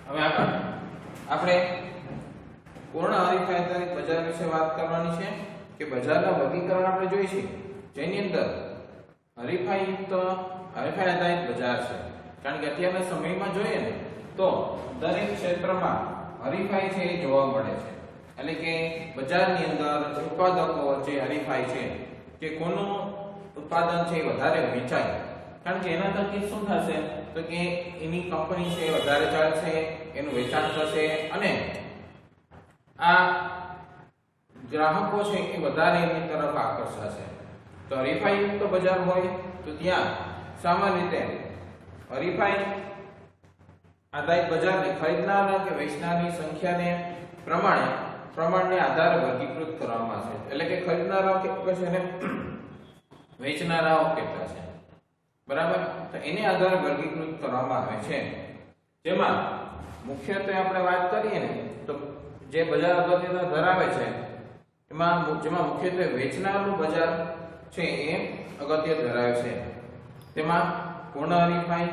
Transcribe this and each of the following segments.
હવે આપણે પૂર્ણ હરીફાઈ આધારિત બજાર વિશે વાત કરવાની છે કે બજારના વર્ગીકરણ આપણે જોઈશું જેની અંદર હરીફાઈ આધારિત બજાર છે કારણ કે અત્યારના સમયમાં જોઈએ ને તો દરેક ક્ષેત્રમાં હરીફાઈ છે એ જોવા મળે છે એટલે કે બજારની અંદર ઉત્પાદકો વચ્ચે હરીફાઈ છે કે કોનું ઉત્પાદન છે વધારે વેચાય કારણ કે એના થકી શું થશે તો કે એની કંપની છે વધારે ચાલશે એનું વેચાણ થશે અને આ ગ્રાહકો છે એ વધારે એની તરફ આકર્ષાશે તો હરીફાઈ યુક્ત બજાર હોય તો ત્યાં સામાન્ય રીતે હરીફાઈ આધારિત બજારને ખરીદનારા કે વેચનારની સંખ્યાને પ્રમાણને આધારે વર્ગીકૃત કરવામાં આવે છે એટલે કે ખરીદનારાઓ કેટલા છે ને વેચનારાઓ કેટલા છે બરાબર તો એને આધારે વર્ગીકૃત કરવામાં આવે છે જેમાં મુખ્યત્વે આપણે વાત કરીએ ને તો જે બજાર અગત્યતા ધરાવે છે જેમાં મુખ્યત્વે વેચનારનું બજાર છે એ અગત્ય ધરાવે છે તેમાં પૂર્ણ હરીફાઈ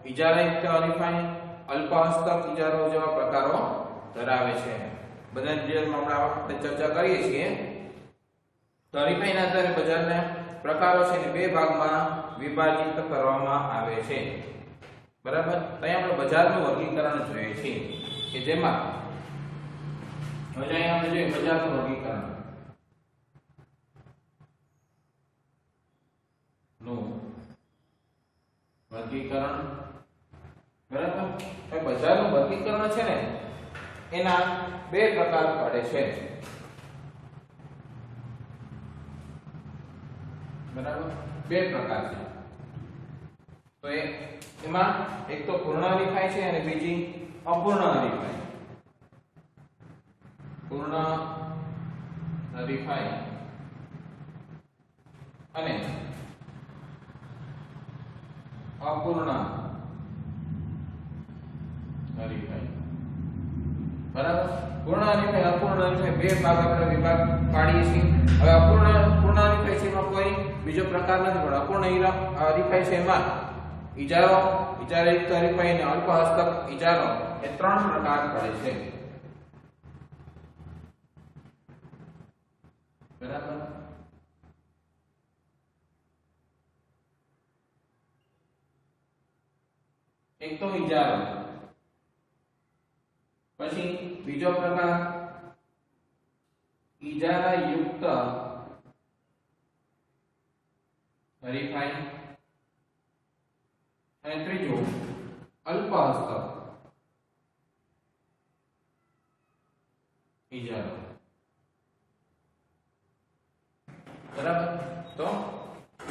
ઇજારાયુક્ત હરીફાઈ અલ્પ હસ્તક ઇજારો જેવા પ્રકારો ધરાવે છે બધા ડિટેલમાં આપણે ચર્ચા કરીએ છીએ તો હરીફાઈના આધારે બજારના પ્રકારો છે ને બે ભાગમાં વિભાજિત કરવામાં આવે છે બરાબર તો અહીં આપણે બજારનું વર્ગીકરણ જોઈએ છીએ કે જેમાં હવે અહીં આપણે જોઈએ બજારનું વર્ગીકરણ બરાબર હવે બજારનું વર્ગીકરણ છે ને એના બે પ્રકાર પડે છે બરાબર બે પ્રકાર છે તો એમાં એક તો પૂર્ણ હરીફાઈ છે અને બીજી અપૂર્ણ હરીફાઈ પૂર્ણ હરીફાઈ અને અપૂર્ણ હરીફાઈ બરાબર પૂર્ણ હરીફાઈ અપૂર્ણ હરીફાઈ બે ભાગ આપણે વિભાગ પાડીએ છીએ હવે પૂર્ણ હરીફાઈ છે એમાં કોઈ બીજો પ્રકાર નથી પણ અપૂર્ણ હરીફાઈ છે એમાં ઇજારાયુક્ત હરીફાઈ અને અલ્પ હસ્તક ઇજારો એ ત્રણ પ્રકાર પડે છે બરાબર એક તો ઇજારો પછી બીજો પ્રકાર ઇજારાયુક્ત હરીફાઈ અને ત્રીજો અલ્પ હસ્તક ઇજારો બરાબર તો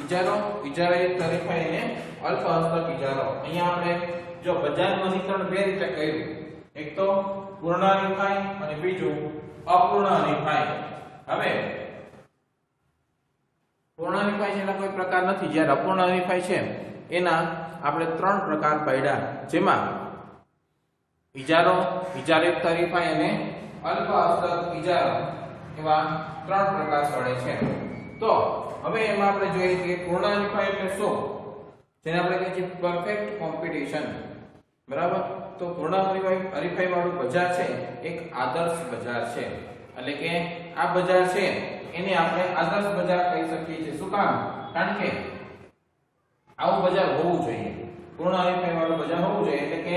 ઇજારાયુક્ત હરીફાઈ અને અલ્પ હસ્તક ઇજારો અહીંયા આપણે જો બજારનું વર્ગીકરણ બે રીતે કર્યું એક તો પૂર્ણ હરીફાઈ અને બીજું અપૂર્ણ હરીફાઈ હવે પૂર્ણ હરીફાઈ જેના કોઈ પ્રકાર નથી જ્યારે અપૂર્ણ હરીફાઈ છે એના આપણે ત્રણ પ્રકાર પાડ્યા જેમાં ઇજારાયુક્ત હરીફાઈ અને અલ્પ હસ્તક ઇજારો એવા ત્રણ પ્રકાર પડે છે તો હવે એમાં આપણે જોઈએ કે પૂર્ણ હરીફાઈ એટલે શું જેને આપણે કહીએ છીએ પરફેક્ટ કોમ્પિટિશન બરાબર તો પૂર્ણ હરીફાઈ વાળું બજાર છે એક આદર્શ બજાર છે એટલે કે આ બજાર છે એને આપણે આદર્શ બજાર કહી શકીએ છીએ શું કામ કારણ કે આવું બજાર હોવું જોઈએ પૂર્ણ હરીફાઈ વાળું બજાર હોવું જોઈએ એટલે કે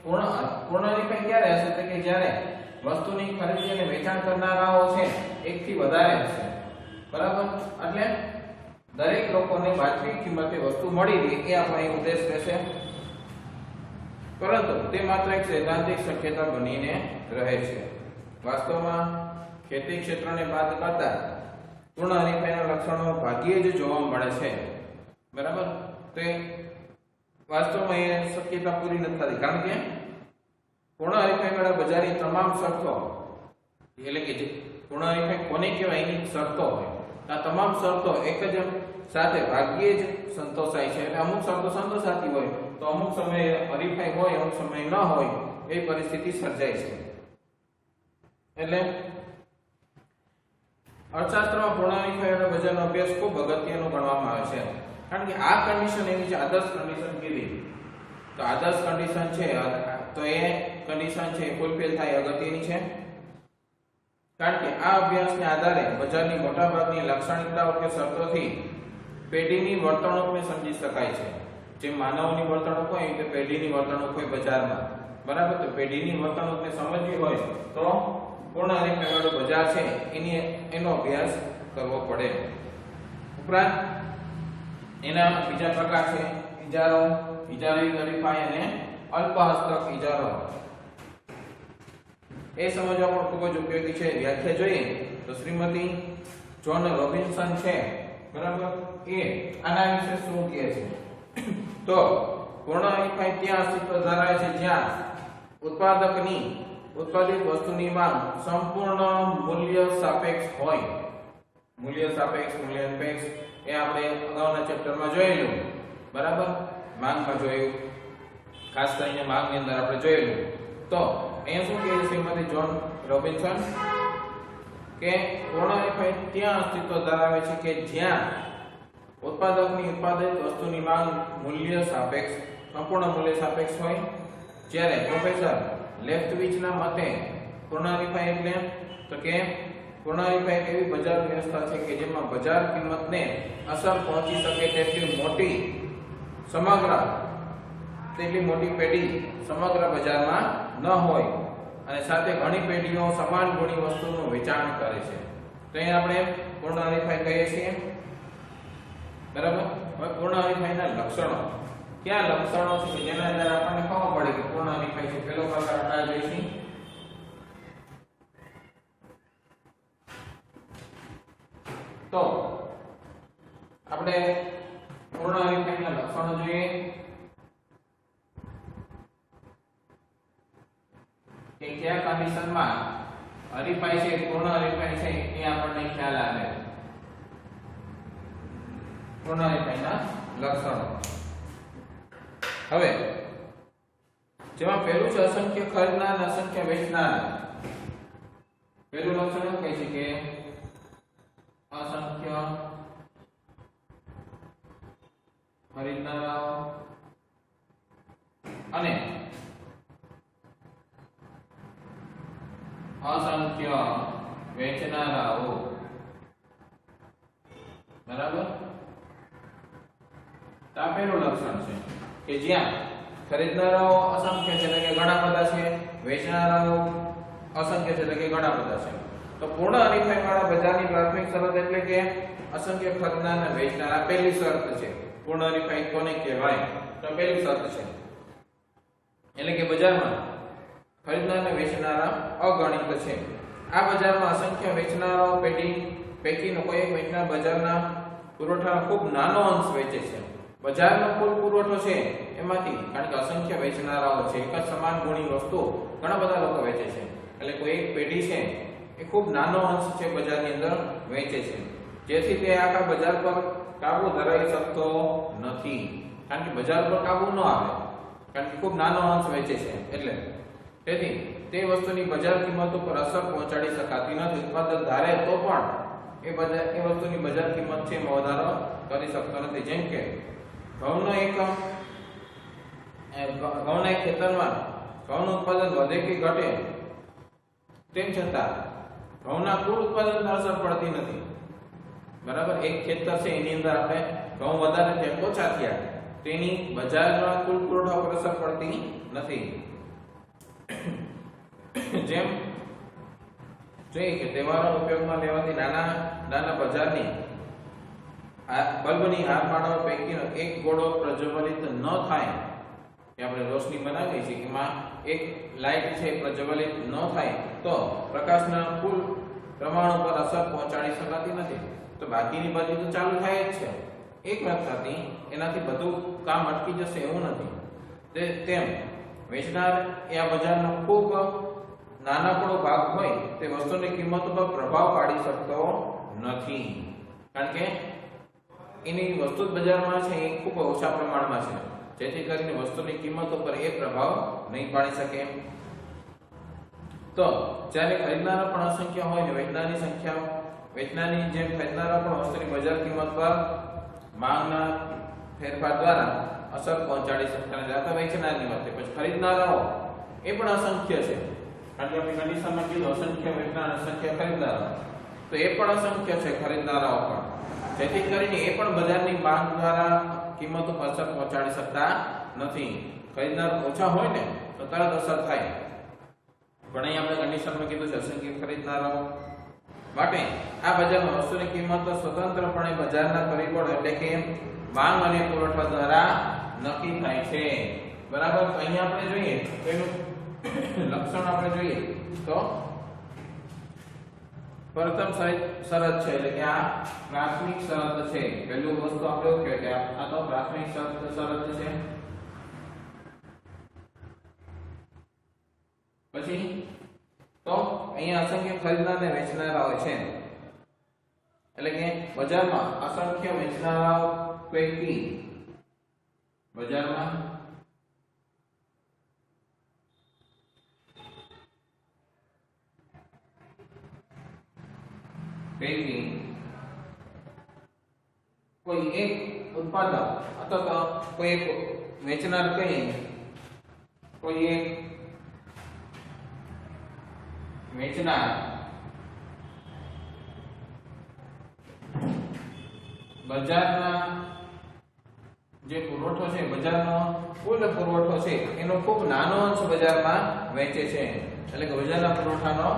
પૂર્ણ હરીફાઈ ક્યારે હશે તો કે જ્યારે વસ્તુની ખરીદી અને વેચાણ કરનારાઓ છે એકથી વધારે હશે બરાબર એટલે દરેક લોકોને વાજબી કિંમતે વસ્તુ મળી રહે એ આપણો ઉદ્દેશ રહેશે પરંતુ તે માત્ર એક સૈદ્ધાંતિક શક્યતા બનીને રહે છે વાસ્તવમાં ખેતી ક્ષેત્રને બાદ કરતા પૂર્ણ હરીફાઈના લક્ષણો ભાગ્યે જ જોવા મળે છે બરાબર તો વાસ્તવમાં એ શક્યતા પૂરી નથી થતી કારણ કે પૂર્ણ હરીફાઈ વાળા બજારની તમામ શરતો એટલે કે જે પૂર્ણ હરીફાઈ કોને કહેવાય એની શરતો હોય આ તમામ શરતો એક જ સાથે ભાગ્યે જ સંતોષાય છે એટલે અમુક શરતો સંતોષાતી હોય તો અમુક સમયે હરીફાઈ હોય અમુક સમય ન હોય એ પરિસ્થિતિ સર્જાય છે એટલે અર્થશાસ્ત્રમાં પૂર્ણ હરીફાઈ વાળા બજારનો અભ્યાસ ખૂબ અગત્યનો ગણવામાં આવે છે કારણ કે આ કન્ડિશન એવી છે આદર્શ કન્ડિશન કેવી તો આદર્શ કન્ડિશન છે તો એ કન્ડિશન છે ફૂલફિલ થાય અગત્યની છે, કારણ કે આ અભ્યાસને આધારે બજારની મોટાભાગની લાક્ષણિકતાઓ કે શરતોથી પેઢીની વર્તણૂકને સમજી શકાય છે. જે માનવની વર્તણૂક હોય તે પેઢીની વર્તણૂક હોય બજારમાં, બરાબર. તો પેઢીની વર્તણૂકને સમજવી હોય તો પૂર્ણ હરીફાઈવાળું બજાર છે એનો અભ્યાસ કરવો પડે. ઉપરાંત એના બીજા પ્રકાર છે ઇજારો, ઇજારી હરીફાઈ અને અલ્પહસ્તક ઇજારો. એ સમજવા પણ ખૂબ જ ઉપયોગી છે. વ્યાખ્યા જોઈએ તો શ્રીમતી જોન રોબિન્સન છે, બરાબર, એ આના વિશે શું કહે છે તો પૂર્ણ હરીફાઈ ત્યાં અસ્તિત્વ ધરાવે છે જ્યાં ઉત્પાદકની ઉત્પાદિત વસ્તુની માંગ સંપૂર્ણ મૂલ્ય સાપેક્ષ હોય. મૂલ્ય સાપેક્ષ, મૂલ્ય નિરપેક્ષ એ આપણે અગાઉના ચેપ્ટરમાં જોયેલું, બરાબર, માંગમાં જોયું, ખાસ કરીને માંગની અંદર આપણે જોયેલું. તો અહીંયા શું કહે છે શ્રીમતી જોન રોબિન્સન કે પૂર્ણ હરીફાઈ ત્યાં અસ્તિત્વ ધરાવે છે કે જ્યાં ઉત્પાદકની ઉત્પાદિત વસ્તુની માંગ મૂલ્ય સાપેક્ષ, સંપૂર્ણ મૂલ્ય સાપેક્ષ હોય. જ્યારે પ્રોફેસર લેફ્ટવિચના મતે પૂર્ણ હરીફાઈ એટલે તો કે પૂર્ણ હરીફાઈ એક એવી બજાર વ્યવસ્થા છે કે જેમાં બજાર કિંમતને અસર પહોંચી શકે તેટલી મોટી પેઢી સમગ્ર બજારમાં ન હોય અને સાથે ઘણી પેઢીઓ સમાન ગુણી વસ્તુનું વેચાણ કરે છે. તો અહીં આપણે પૂર્ણ હરીફાઈ કહીએ છીએ, બરાબર. હવે પૂર્ણ હરીફાઈના લક્ષણો, ક્યાં લક્ષણો છે જેના આધારે આપણને ખબર પડે કે પૂર્ણ હરીફાઈ છે. પહેલો પ્રકાર આપણે જોઈશું તો આપણે પૂર્ણ હરીફાઈના લક્ષણો જોઈએ કે કયા કન્ડિશનમાં હરીફાઈ છે, પૂર્ણ હરીફાઈ છે એ આપણને ખ્યાલ આવે. પૂર્ણ હરીફાઈના લક્ષણો હવે જેમાં પહેલું છે અસંખ્ય ખરીદનાર અને અસંખ્ય વેચનાર. પહેલું લક્ષણ એવું કહે છે કે અસંખ્ય ખરીદનારાઓ અને અસંખ્ય વેચનારાઓ, બરાબર. આ પહેલું લક્ષણ છે કે જ્યાં ખરીદનારાઓ અસંખ્ય છે એટલે કે ઘણા બધા છે, વેચનારાઓ અસંખ્ય છે એટલે કે ઘણા બધા છે. તો પૂર્ણ હરીફાઈ વાળા બજારની પ્રાથમિક શરત એટલે કે અસંખ્ય ખરીદનાર અને વેચનાર. આ પહેલી શરત છે. પૂર્ણ હરીફાઈ કોને કહેવાય તો પહેલી શરત છે એટલે કે બજારમાં ખરીદનાર અને વેચનારા અગણિત છે. આ બજારમાં અસંખ્ય વેચનારાઓ પૈકીનો કોઈ એક વેચનાર બજારના પુરવઠાનો ખૂબ નાનો અંશ વેચે છે. બજારનો કુલ પુરવઠો છે એમાંથી, કારણ કે અસંખ્ય વેચનારાઓ છે, એક જ સમાન ગુણી વસ્તુ ઘણા બધા લોકો વેચે છે, એટલે કોઈ એક પેઢી છે એ ખૂબ નાનો અંશ છે બજારની અંદર વેચે છે, જેથી તે આખા બજાર પર કાબુ ધરાવી શકતો નથી. કારણ કે બજાર પર કાબુ ન આવે, કારણ કે ખૂબ નાનો અંશ વેચે છે એટલે. તેથી તે વસ્તુની બજાર કિંમત ઉપર અસર પહોંચાડી શકાતી નથી. ઉત્પાદક ધારે તો પણ એ વસ્તુની બજાર કિંમત છે એમાં વધારો કરી શકતો નથી. જેમ કે ઘઉંના એક ખેતરમાં ઘઉંનું ઉત્પાદન વધે કે ઘટે, તેમ છતાં ઘઉંના કુલ ઉત્પાદન પર અસર પડતી નથી, બરાબર. એક ખેતર છે એની અંદર આપણે ઘઉં વધારે થયા કે ઓછા થયા, તેની બજારના કુલ પુરવઠા પર અસર પડતી નથી. જેમ જોઈએ કે તહેવારો ઉપયોગમાં લેવાતી નાના બજારની બલ્બની હારમાળાઓ પૈકીનો એક ગોળો પ્રજ્વલિત ન થાય, કે આપણે રોશની બનાવીએ છીએ એમાં એક લાઇટ છે પ્રજ્વલિત ન થાય તો પ્રકાશના કુલ પ્રમાણ ઉપર અસર પહોંચાડી શકાતી નથી. તો બાકીની બધી તો ચાલુ થાય જ છે, એક વાત થતી એનાથી બધું કામ અટકી જશે એવું નથી. તેમ વેચનાર એ આ બજારનો ખૂબ નાનકડો ભાગ હોય તે વસ્તુની કિંમત ઉપર પ્રભાવ પાડી શકતો નથી, કારણ કે એની વસ્તુ બજારમાં છે એ ખૂબ ઓછા પ્રમાણમાં છે, જેથી કરીને વસ્તુની કિંમત ઉપર એ પ્રભાવ નહીં પાડી શકે. તો જ્યારે ખરીદનારા પણ અસંખ્ય હોય ને વેચનારની જેમ ખરીદનારા પણ વસ્તુની બજાર કિંમત પર માંગના ફેરફાર દ્વારા અસર પહોંચાડી શકતા નથી. આ તો વેચનારની વાત છે. પછી ખરીદનારાઓ એ પણ અસંખ્ય છે. કારણ કે આપણે કન્ડિશનમાં કીધું અસંખ્ય વેચનાર અસંખ્ય ખરીદનારાઓ, તો એ પણ અસંખ્ય છે ખરીદનારાઓ પણ, જેથી કરીને એ પણ બજારની માંગ દ્વારા કિંમત ઉપર અસર પહોંચાડી શકતા નથી. ખરીદનાર ઓછા હોય ને તો તરત અસર થાય, પણ અહીં આપણે કન્ડિશનમાં કીધું છે અસંખ્ય ખરીદનારાઓ માટે આ બજારમાં વસ્તુની કિંમત સ્વતંત્રપણે બજારના પરિબળો એટલે કે માંગ અને પુરવઠા દ્વારા નક્કી થાય છે. બરાબર. તો અહીંયા આપણે જોઈએ એનું લક્ષણ આપણે જોઈએ તો પ્રથમ શરત છે એટલે કે આ પ્રાથમિક શરત છે. પહેલું વસ્તુ આપણે એવું કહે કે આ તો પ્રાથમિક શરત છે. પછી તો અહીંયા અસંખ્ય ખરીદનાર અને વેચનારાઓ છે, એટલે કે બજારમાં અસંખ્ય વેચનારાઓ પૈકી બજારમાં પૈકી કોઈ એક ઉત્પાદક અથવા તો કોઈ એક વેચનાર કહીએ, કોઈ એક વેચનાર બજારના જે પુરવઠો છે, બજારનો કુલ પુરવઠો છે એનો ખૂબ નાનો અંશ બજારમાં વેચે છે. એટલે કે બજારના પુરવઠાનો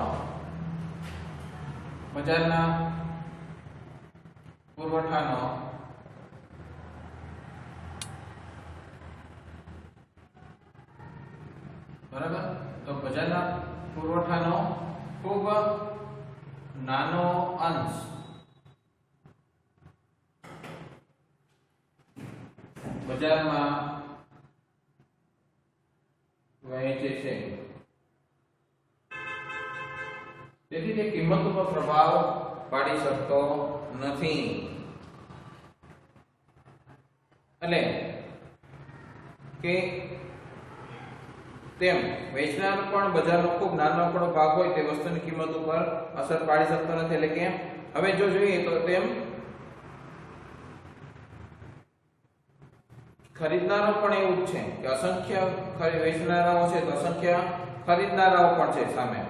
બરાબર. તો બજારના પુરવઠાનો ખૂબ નાનો અંશ બજારમાં વહેંચે છે, તેથી તે કિંમત ઉપર પ્રભાવ પાડી શકતો નથી. એટલે કે તેમ વેચનાર પણ બજારનો ખૂબ નાનો આંકડો ભાગ હોય તે વસ્તુની કિંમત ઉપર અસર પાડી શકતો નથી. એટલે કે હવે જો જોઈએ તો તેમ ખરીદનારો પણ એવું જ છે કે અસંખ્ય વેચનારાઓ છે તો અસંખ્ય ખરીદનારાઓ પણ છે સામે.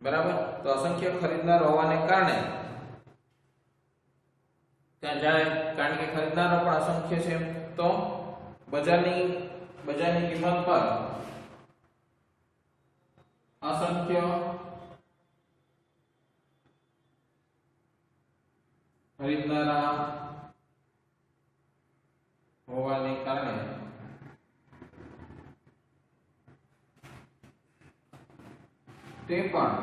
બરાબર. તો અસંખ્ય ખરીદનાર હોવાને કારણે કારણ કે ખરીદનારો પણ અસંખ્ય છે તો બજારની કિંમત પર અસંખ્ય ખરીદનારા હોવાને કારણે તે પણ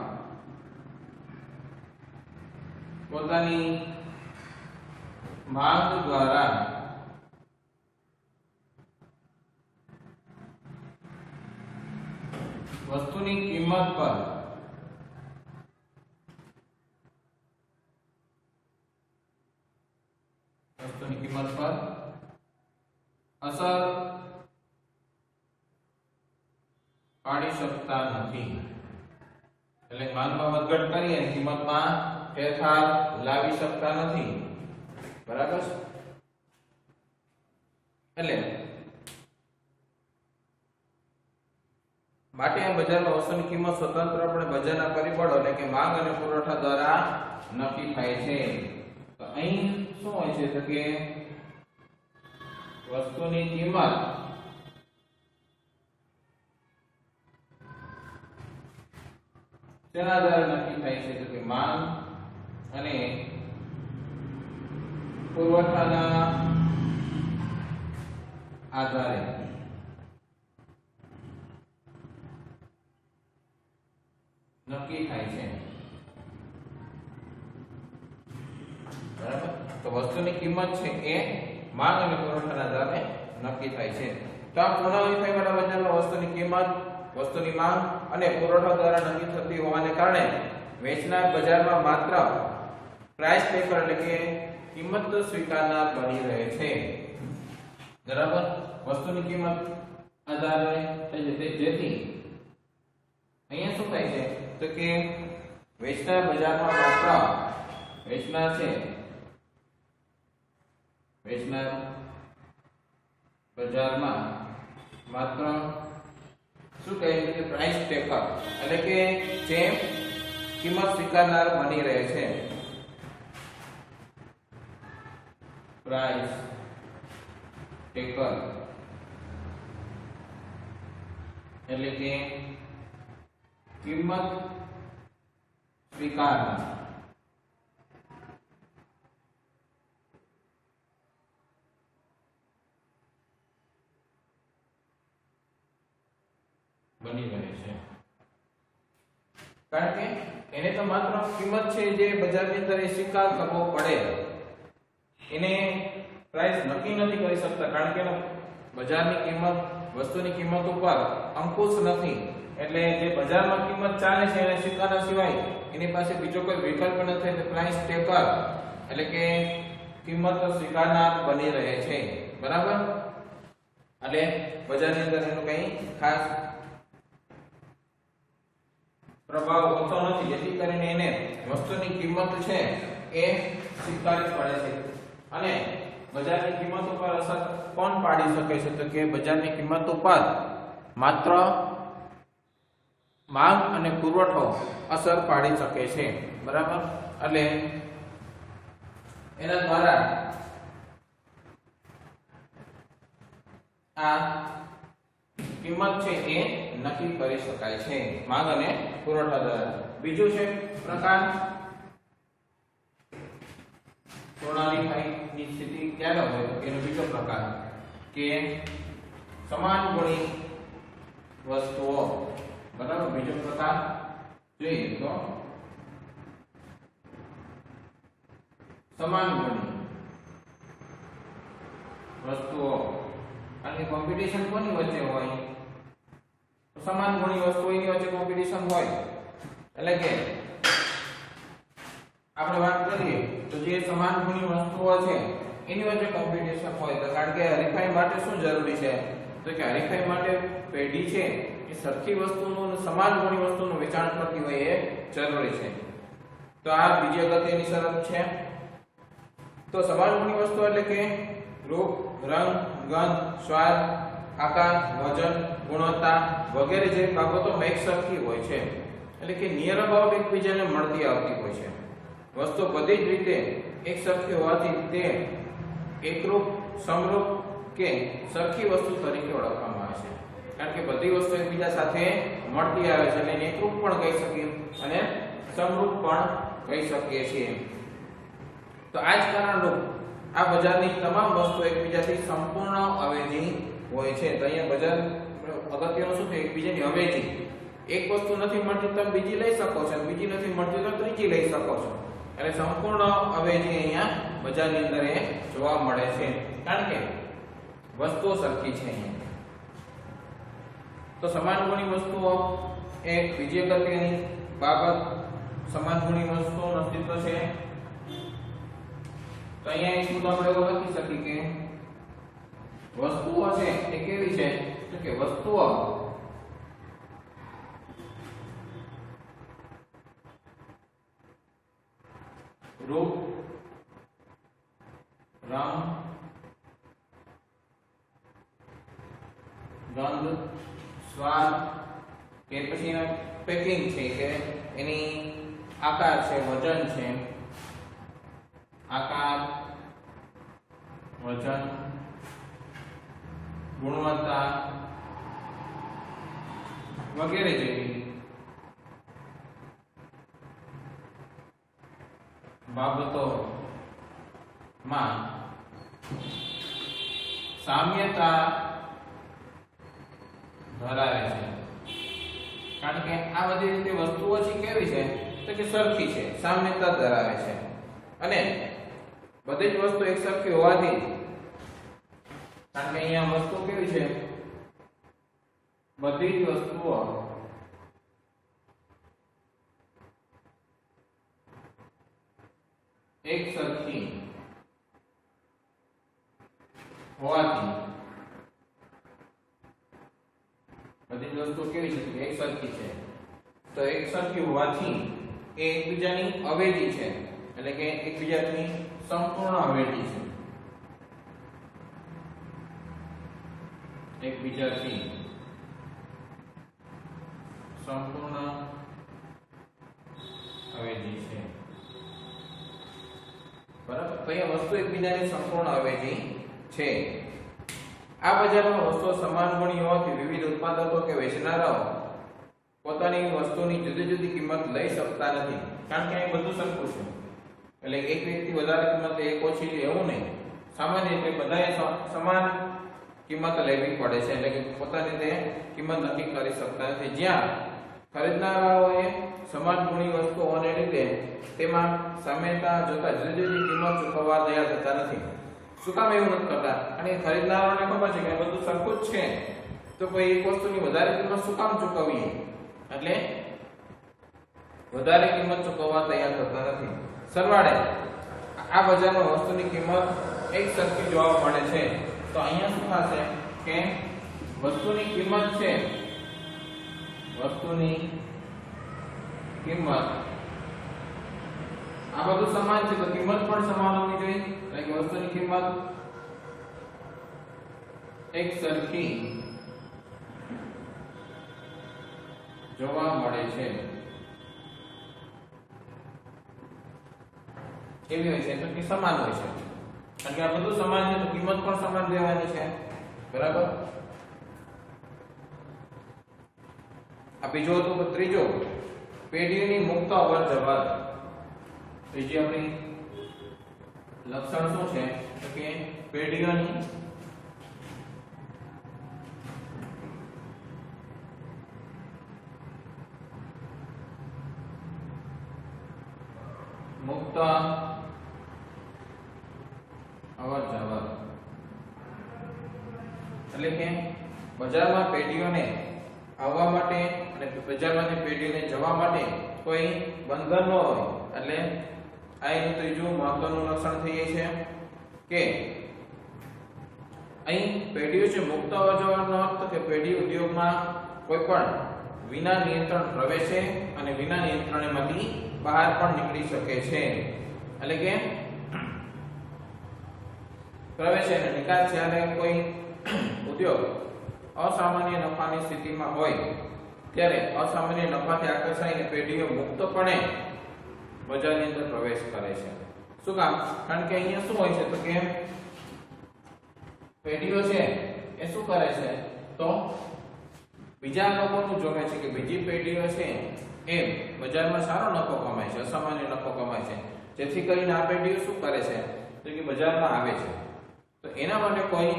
પોતાની માંગ દ્વારા વસ્તુની કિંમત પર અસર પાડી શકતા નથી. એટલે માંગમાં વધઘટ કરી અને કિંમતમાં ફેરફાર લાવી શકતા નથી. બરાબર. એટલે માટે આ બજારમાં વસ્તુની કિંમત સ્વતંત્રપણે બજારના પરિબળો એટલે કે માંગ અને પુરવઠા દ્વારા નક્કી થાય છે. તો અહીં શું હોય છે તો કે વસ્તુની કિંમત તેના દ્વારા નક્કી થાય છે તો કે માંગ અને પુરવઠાના આધારે નક્કી થાય છે. બરાબર. તો વસ્તુની કિંમત છે એ માંગ અને પુરવઠાના આધારે નક્કી થાય છે. તો આ પુનઃવિફાઈ વાળા બજારમાં વસ્તુની કિંમત, વસ્તુની માંગ અને પુરવઠા દ્વારા નક્કી થતી હોવાને કારણે વેચનાર બજારમાં માત્ર પ્રાઇસ પેપર એટલે કે કિંમત સ્વીકારનાર બની રહે છે. બરાબર. વસ્તુની કિંમત આધારે જેથી અહીંયા શું થાય છે તો કે વેચનાર બજારમાં માત્ર વેચનાર બજારમાં માત્ર શું કહીએ કે પ્રાઇસ ટેકર એટલે કે જે કિંમત સ્વીકારનાર બની રહે છે, પ્રાઇસ ટેકર એટલે કે કિંમત સ્વીકારનાર બની રહે છે, કારણ કે એને તો માત્ર કિંમત છે જે બજારની અંદર એ સ્વીકાર કરવો પડે, એને પ્રાઇસ નક્કી નથી કરી શકતા, કારણ કે બજારની કિંમત વસ્તુની કિંમત ઉપર અંકુશ નથી, એટલે જે બજારમાં કિંમત ચાલે છે એને સ્વીકારવા સિવાય એની પાસે બીજો કોઈ વિકલ્પ નથી, એટલે પ્રાઇસ ટેકર એટલે કે કિંમત સ્વીકારનાર બની રહે છે, બરાબર. એટલે બજારની અંદર એનું કઈ ખાસ પ્રભાવ હોતો નથી, જેથી કરીને એને વસ્તુની કિંમત છે એ સ્વીકારવી પડે છે. અને બજારની કિંમત ઉપર અસર કોણ પાડી શકે છે, તો કે બજારની કિંમત ઉપર માત્ર માંગ અને પુરવઠો અસર પાડી શકે છે, બરાબર. એટલે એના દ્વારા આ કિંમત છે એ નક્કી કરી શકાય છે, માંગ અને પુરવઠા દ્વારા. બીજું છે પ્રકાર સોનારીફાઈની સ્થિતિ ક્યારે હોય, એનો બીજો પ્રકાર કે સમાન ગુણી વસ્તુઓ, બરાબર. બીજો પ્રકાર જોઈએ તો સમાન ગુણી વસ્તુઓ, અને કોમ્પિટિશન કોની વચ્ચે હોય, સમાન ગુણી વસ્તુઓની વચ્ચે કોમ્પિટિશન હોય, એટલે કે આપણે વાત કરીએ તો જે સમાન ગુણી વસ્તુઓ છે એની વચ્ચે કોમ્પિટિશન હોય, તો કારણ કે હરીફાઈ માટે શું જરૂરી છે, તો કે હરીફાઈ માટે પેઢી છે એ સરખી વસ્તુનું સમાન ગુણી વસ્તુનું વેચાણ કરતી હોય એ જરૂરી છે. તો આ બીજી અગત્યની શરત છે. તો સમાન ગુણી વસ્તુ એટલે કે રૂપ, રંગ, ગંધ, સ્વાદ, આકાર, વજન, ગુણવત્તા વગેરે જે બાબતોમાં એકસરખી હોય છે, એટલે કે નિયર અબાઉટ એકબીજાને મળતી આવતી હોય છે. વસ્તુ બધી જ રીતે એકસરખી હોવાથી તે એકરૂપ, સમરૂપ કે સરખી વસ્તુ તરીકે ઓળખવામાં આવે છે, કારણ કે બધી વસ્તુ એકબીજા સાથે મળતી આવે છે, એટલે એકરૂપ પણ કહી શકીએ અને સમરૂપ પણ કહી શકીએ છીએ. તો આ જ કારણરૂપ આ બજારની તમામ વસ્તુ એકબીજાથી સંપૂર્ણ અવેજી હોય છે. તો અહીંયા બજાર અગત્યનું શું છે, એકબીજાની અવેજી. એક વસ્તુ નથી મળતી તો બીજી લઈ શકો છો, બીજી નથી મળતી તો ત્રીજી લઈ શકો છો, એટલે સંપૂર્ણ અવેજી અહીંયા બજારની અંદર એ જોવા મળે છે, કારણ કે વસ્તુઓ સરખી છે અહીંયા. તો સમાન ગુણી વસ્તુઓ એક બીજી અગત્યની બાબત, સમાન ગુણી વસ્તુઓનું અસ્તિત્વ છે. તો અહીંયા એક મુદ્દો આપણે એવો લખી શકીએ કે વસ્તુઓ છે એ કેવી છે, તો કે વસ્તુઓ રૂપ, રંગ, ગંધ, સ્વાદ કે પછી એના પેકિંગ છે કે એની આકાર છે, વજન છે, આકાર, વજન, ગુણવત્તા વગેરે જેવી બાબતોમાં સામ્યતા ધરાવે છે, કારણ કે આ બધી રીતે વસ્તુઓ છે કેવી છે, તો કે સરખી છે, સામ્યતા ધરાવે છે, અને બધી જ વસ્તુ એક સરખી હોવાથી, કારણ કે અહીંયા વસ્તુ કેવી છે, બધી જ વસ્તુઓ એક સરખી હોવાથી, બધી જ વસ્તુ કેવી છે, એક સરખી છે, તો એક સરખી હોવાથી એ એકબીજાની અવેજી છે, એટલે કે એકબીજાની સંપૂર્ણ અવેજી છે. એકબીજાથી સંપૂર્ણ અવેજી છે, બરાબર? તો અહીંયા વસ્તુ એકબીજાની સંપૂર્ણ અવેજી છે. આ બજારમાં વસ્તુઓ સમાન ગુણી હોવાથી વિવિધ ઉત્પાદકો કે વેચનારાઓ પોતાની વસ્તુની જુદી જુદી કિંમત લઈ શકતા નથી, કારણ કે અહીં બધું સરખું છે. એટલે એક વ્યક્તિ વધારે કિંમત એક ઓછી લે એવું નહીં, સામાન્ય રીતે બધાએ સમાન કિંમત લેવી પડે છે. એટલે કે પોતાની તે કિંમત નક્કી કરી શકતા નથી. જ્યાં ખરીદનારાઓએ સમાન ગુણી વસ્તુઓ હોવાને લીધે તેમાં સામ્યતા જોતા જુદી જુદી કિંમત ચૂકવવા તૈયાર થતા નથી. શું કામ એવું નથી કરતા? અને ખરીદનારાઓને ખબર છે કે બધું સરખું જ છે, તો કોઈ એક વસ્તુની વધારે કિંમત શું કામ ચૂકવીએ? એટલે વધારે કિંમત ચૂકવવા તૈયાર થતા નથી. સરવાળે આ બજારમાં વસ્તુની કિંમત એક સરખી જોવા મળે છે. તો અહીંયા શું થશે કે વસ્તુની કિંમત છે, વસ્તુની કિંમત આ બધું સમાન છે, તો કિંમત પણ સમાન હોવી જોઈએ. એટલે કે વસ્તુની કિંમત એક સરખી જોવા મળે છે. કેવી હોય છે? તો કે સમાન હોય છે. કારણ કે આ બધું સમાન છે તો કિંમત પણ સમાન રહેવાની છે, બરાબર? આ બીજો હતો. તો ત્રીજો, પેઢીની મુક્ત અવરજવર. ત્રીજી આપણી લક્ષણ શું છે? તો કે પેઢીઓની મુક્ત અવરજવર. એટલે કે બજારમાં પેઢીઓને આવવા માટે અને બજારમાંથી પેઢીઓને જવા માટે કોઈ બંધન ન હોય. એટલે આ એનું ત્રીજું મહત્વનું લક્ષણ થઈ જાય છે કે અહીં પેઢીઓ છે મુક્ત અવરજવરનો અર્થ કે પેઢી ઉદ્યોગમાં કોઈ પણ વિના નિયંત્રણ પ્રવેશે અને વિના નિયંત્રણમાંથી બહાર પણ નીકળી શકે છે. એટલે કે પ્રવેશ અને નિકાસ જ્યારે કોઈ ઉદ્યોગ અસામાન્ય નફાની સ્થિતિમાં હોય ત્યારે અસામાન્ય નફાથી આકર્ષાઈને પેઢીઓ મુક્તપણે બજારની અંદર પ્રવેશ કરે છે. શું કામ? કારણ કે અહીંયા શું હોય છે? તો કે પેઢીઓ છે એ શું કરે છે? તો બીજા લોકોનું જોવે છે કે બીજી પેઢીઓ છે એ બજારમાં સારો નફો કમાય છે, અસામાન્ય નફો કમાય છે, જેથી કરીને આ પેઢીઓ શું કરે છે? તો કે બજારમાં આવે છે. તો એના માટે કોઈ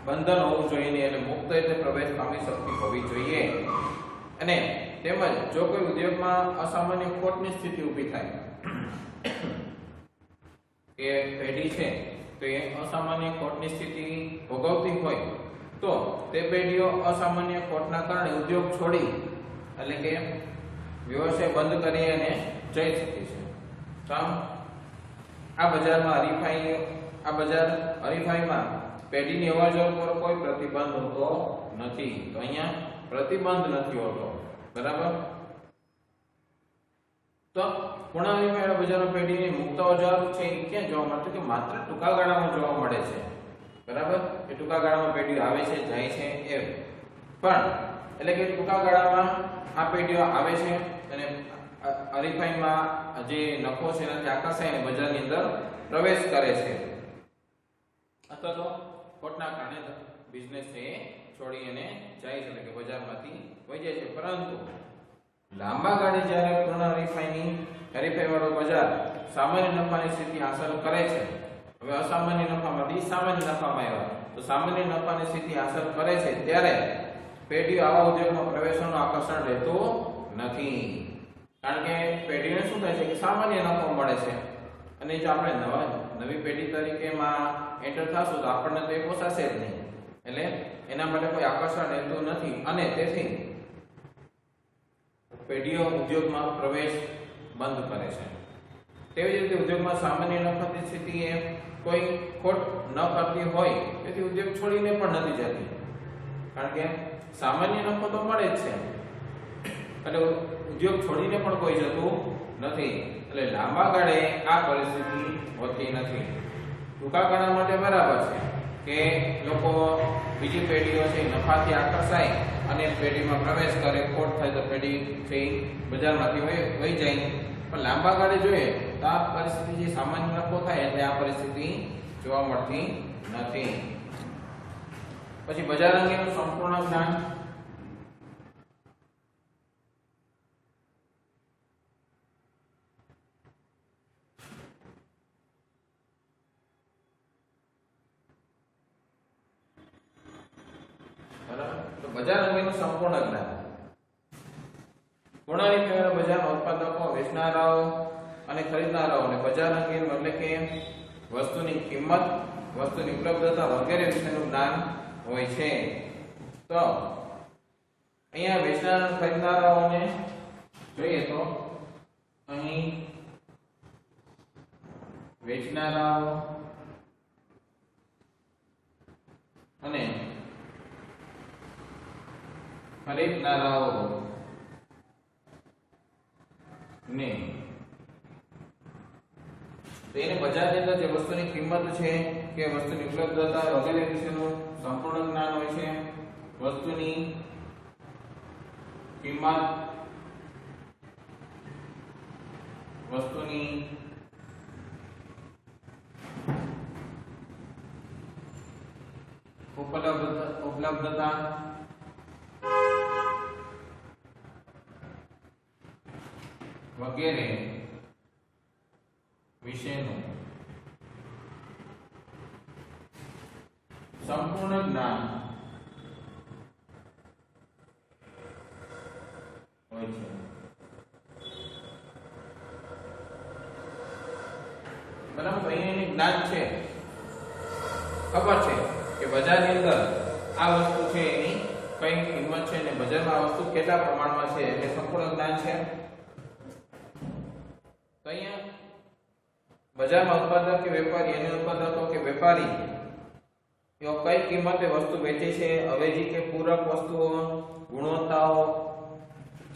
બંધન હોવું જોઈએ નહીં, એટલે મુક્ત રીતે પ્રવેશ પામી શકતી હોવી જોઈએ. અને તેમજ જો કોઈ ઉદ્યોગમાં અસામાન્ય ખોટની સ્થિતિ ઊભી થાય, એ પેઢી છે તો એ અસામાન્ય ખોટની સ્થિતિ ભોગવતી હોય તો તે પેઢીઓ અસામાન્ય ખોટના કારણે ઉદ્યોગ છોડી એટલે કે વ્યવસાય બંધ કરી અને જઈ શકે છે. આ બજારમાં હરીફાઈમાં પેઢીની અવરજવર પર કોઈ પ્રતિબંધ હોતો નથી. તો અહીંયા પ્રતિબંધ નથી હોતો, બરાબર? તો પૂર્ણાવલીમાં બજારમાં પેઢીની મુક્ત અવરજવર છે એ ક્યાં જોવા મળે? કે માત્ર ટૂંકા ગાળામાં જોવા મળે છે, બરાબર? એ ટૂંકા ગાળામાં પેઢીઓ આવે છે, જાય છે એમ. પણ એટલે કે ટૂંકા ગાળામાં આ પેઢીઓ આવે છે અને હરીફાઈમાં જે નફો છે એનાથી આકર્ષાઈને બજારની અંદર પ્રવેશ કરે છે, અથવા તો ખોટના કારણે બિઝનેસ છે છોડી અને જાય છે, એટલે કે બજારમાંથી વહી જાય છે. પરંતુ લાંબા ગાળે જ્યારે પૂર્ણ હરીફાઈ વાળો બજાર સામાન્ય નફાની સ્થિતિ હાંસલ કરે છે, હવે અસામાન્ય નફામાંથી સામાન્ય નફામાં આવ્યા, તો સામાન્ય નફાની સ્થિતિ હાંસલ કરે છે ત્યારે પેઢીઓ આવા ઉદ્યોગમાં પ્રવેશનું આકર્ષણ રહેતું નથી. કારણ કે પેઢીને શું થાય છે કે સામાન્ય નફો મળે છે, અને જો આપણે નવી પેઢી તરીકેમાં એન્ટર થશું તો આપણને તો એ પોસાશે જ નહીં. એટલે એના માટે કોઈ આકર્ષણ રહેતું નથી, અને તેથી પેઢીઓ ઉદ્યોગમાં પ્રવેશ બંધ કરે છે. તેવી જ રીતે ઉદ્યોગમાં સામાન્ય નફાની સ્થિતિ એ કોઈ ખોટ ન કરતી હોય તેથી ઉદ્યોગ છોડીને પણ નથી જતી, કારણ કે સામાન્ય નફો તો મળે જ છે, એટલે ઉદ્યોગ છોડીને પણ કોઈ જતું નથી. એટલે લાંબા ગાળે આ પરિસ્થિતિ હોતી નથી. ટૂંકા ગાળા માટે બરાબર છે, કે લોકો બીજી પેઢીઓ છે નફાથી આકર્ષાય અને પેઢીમાં પ્રવેશ કરે, ખોટ થાય તો પેઢી છે બજારમાંથી વહી જાય. પણ લાંબા ગાળે જોઈએ તો આ પરિસ્થિતિ જે સામાન્ય નફો થાય એટલે આ પરિસ્થિતિ જોવા મળતી નથી. પછી બજાર અંગેનું સંપૂર્ણ જ્ઞાન. તો બજાર અંગેનું સંપૂર્ણ જ્ઞાન. પૂર્ણાલી ફેરવેલ બજારમાં ઉત્પાદકો, વેચનારાઓ અને ખરીદનારાઓને બજાર અંગેનું એટલે કે વસ્તુની કિંમત, વસ્તુની ઉપલબ્ધતા વગેરે વિશેનું જ્ઞાન હોય છે. તો અહીંયા વેચનાર અને ખરીદનારાઓને જોઈએ તો અહીં વેચનારાઓ અને ખરીદનારાઓ ને તો એને બજારની અંદર જે વસ્તુની કિંમત છે કે વસ્તુની ઉપલબ્ધતા વગેરે વિશેનું સંપૂર્ણ જ્ઞાન હોય છે. વસ્તુની કિંમત, વસ્તુની ઉપલબ્ધતા વગેરે વિશેનું સંપૂર્ણ જ્ઞાન હોય છે. બરાબર, અહીંયા જ્ઞાન છે, ખબર છે કે બજારની અંદર આ વસ્તુ છે એની કઈ કિંમત છે ને બજારમાં આ વસ્તુ કેટલા પ્રમાણમાં છે એટલે સંપૂર્ણ જ્ઞાન છે. તો અહીંયા બજારમાં ઉત્પાદક કે વેપારી અને ઉત્પાદકો કે વેપારી એઓ કઈ કિંમતે વસ્તુ વેચે છે, અવેજી કે પૂરક વસ્તુઓ, ગુણવત્તાઓ